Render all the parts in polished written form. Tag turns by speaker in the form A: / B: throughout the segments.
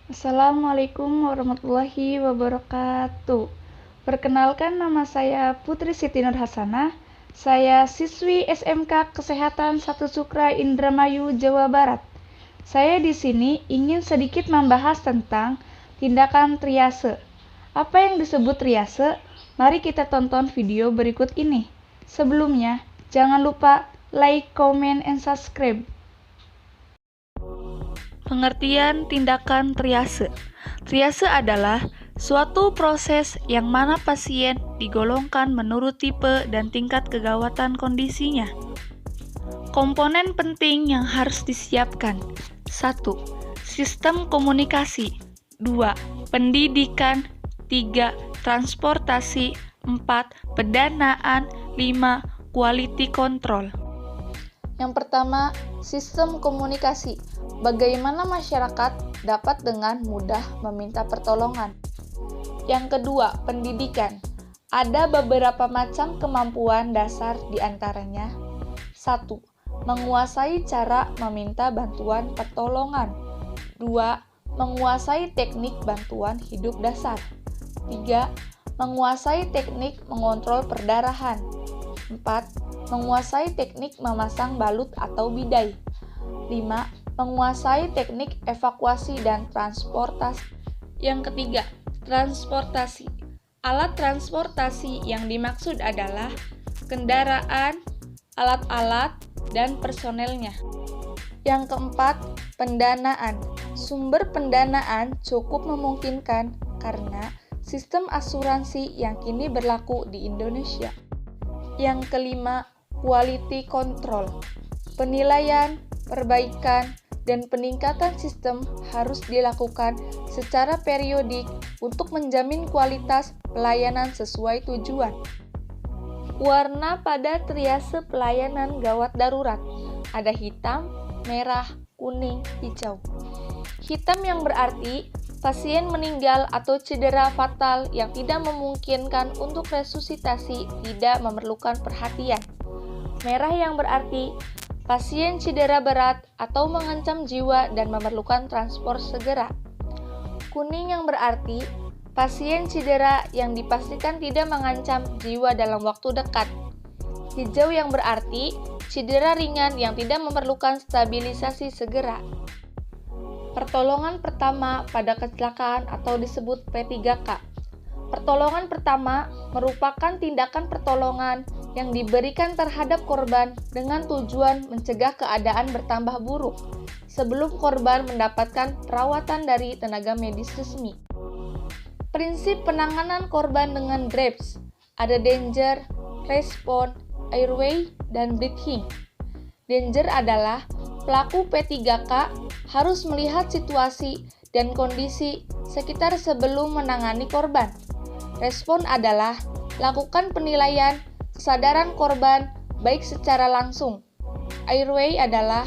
A: Assalamualaikum warahmatullahi wabarakatuh. Perkenalkan, nama saya Putri Siti Nur Hasanah. Saya siswi SMK Kesehatan 1 Sukra Indramayu, Jawa Barat. Saya di sini ingin sedikit membahas tentang tindakan triase. Apa yang disebut triase? Mari kita tonton video berikut ini. Sebelumnya, jangan lupa like, comment, and subscribe. Pengertian tindakan triase. Triase adalah suatu proses yang mana pasien digolongkan menurut tipe dan tingkat kegawatan kondisinya. Komponen penting yang harus disiapkan: 1. Sistem komunikasi. 2. Pendidikan. 3. Transportasi. 4. Pendanaan. 5. Quality control. Yang pertama, sistem komunikasi. Bagaimana masyarakat dapat dengan mudah meminta pertolongan. Yang kedua, pendidikan. Ada beberapa macam kemampuan dasar di antaranya. 1. Menguasai cara meminta bantuan pertolongan. 2. Menguasai teknik bantuan hidup dasar. 3. Menguasai teknik mengontrol perdarahan. 4. Menguasai teknik memasang balut atau bidai. 5. Menguasai teknik evakuasi dan transportasi. Yang ketiga, transportasi. Alat transportasi yang dimaksud adalah kendaraan, alat-alat, dan personelnya. Yang keempat, pendanaan. Sumber pendanaan cukup memungkinkan karena sistem asuransi yang kini berlaku di Indonesia. Yang kelima, quality control. Penilaian, perbaikan, dan peningkatan sistem harus dilakukan secara periodik untuk menjamin kualitas pelayanan sesuai tujuan. Warna pada triase pelayanan gawat darurat. Ada hitam, merah, kuning, hijau. Hitam yang berarti pasien meninggal atau cedera fatal yang tidak memungkinkan untuk resusitasi, tidak memerlukan perhatian. Merah yang berarti pasien cedera berat atau mengancam jiwa dan memerlukan transport segera. Kuning yang berarti pasien cedera yang dipastikan tidak mengancam jiwa dalam waktu dekat. Hijau yang berarti cedera ringan yang tidak memerlukan stabilisasi segera. Pertolongan pertama pada kecelakaan atau disebut P3K. Pertolongan pertama merupakan tindakan pertolongan yang diberikan terhadap korban dengan tujuan mencegah keadaan bertambah buruk sebelum korban mendapatkan perawatan dari tenaga medis resmi. Prinsip penanganan korban dengan DRAPS ada danger, response, airway, dan breathing. Danger adalah pelaku P3K harus melihat situasi dan kondisi sekitar sebelum menangani korban. Respon adalah lakukan penilaian kesadaran korban baik secara langsung. Airway adalah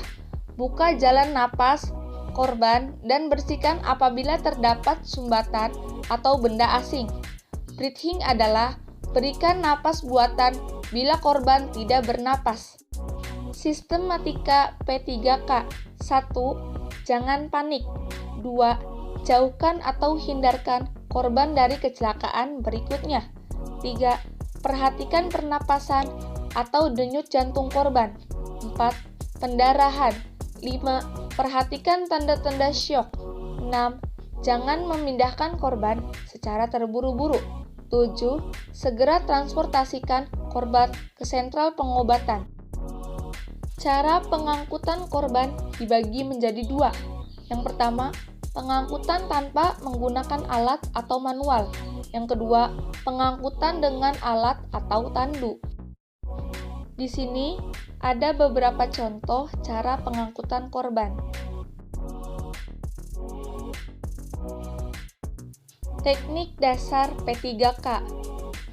A: buka jalan napas korban dan bersihkan apabila terdapat sumbatan atau benda asing. Breathing adalah berikan napas buatan bila korban tidak bernapas. Sistematika P3K. 1. Jangan panik. 2. Jauhkan atau hindarkan korban dari kecelakaan berikutnya. 3. Perhatikan pernapasan atau denyut jantung korban. 4. Pendarahan. 5. Perhatikan tanda-tanda syok. 6. Jangan memindahkan korban secara terburu-buru. 7. Segera transportasikan korban ke sentral pengobatan. Cara pengangkutan korban dibagi menjadi 2. Yang pertama, pengangkutan tanpa menggunakan alat atau manual. Yang kedua, pengangkutan dengan alat atau tandu. Di sini ada beberapa contoh cara pengangkutan korban. Teknik dasar P3K.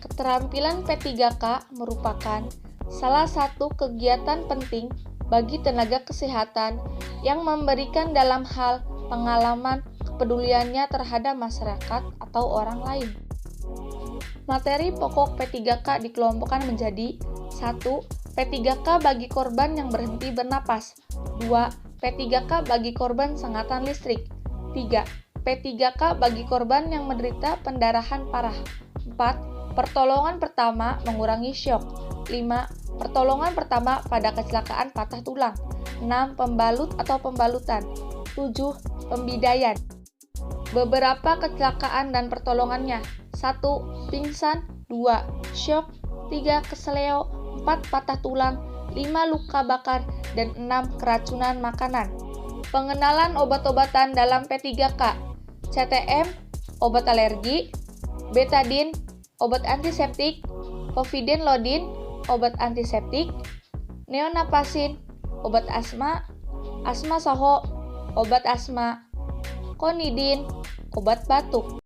A: Keterampilan P3K merupakan salah satu kegiatan penting bagi tenaga kesehatan yang memberikan dalam hal pengalaman kepeduliannya terhadap masyarakat atau orang lain. Materi pokok P3K dikelompokkan menjadi 1. P3K bagi korban yang berhenti bernapas. 2. P3K bagi korban sengatan listrik. 3. P3K bagi korban yang menderita pendarahan parah. 4. Pertolongan pertama mengurangi syok. 5. Pertolongan pertama pada kecelakaan patah tulang. 6. Pembalut atau pembalutan. 7. Pembidaian. Beberapa kecelakaan dan pertolongannya. 1. Pingsan. 2. Syok. 3. Keseleo. 4. Patah tulang. 5. Luka bakar. Dan 6. Keracunan makanan. Pengenalan obat-obatan dalam P3K. CTM, obat alergi. Betadine, obat antiseptik. Povidone Iodine, obat antiseptik. Neonapasin, obat asma. Asma Soho, obat asma. Konidin, obat batuk.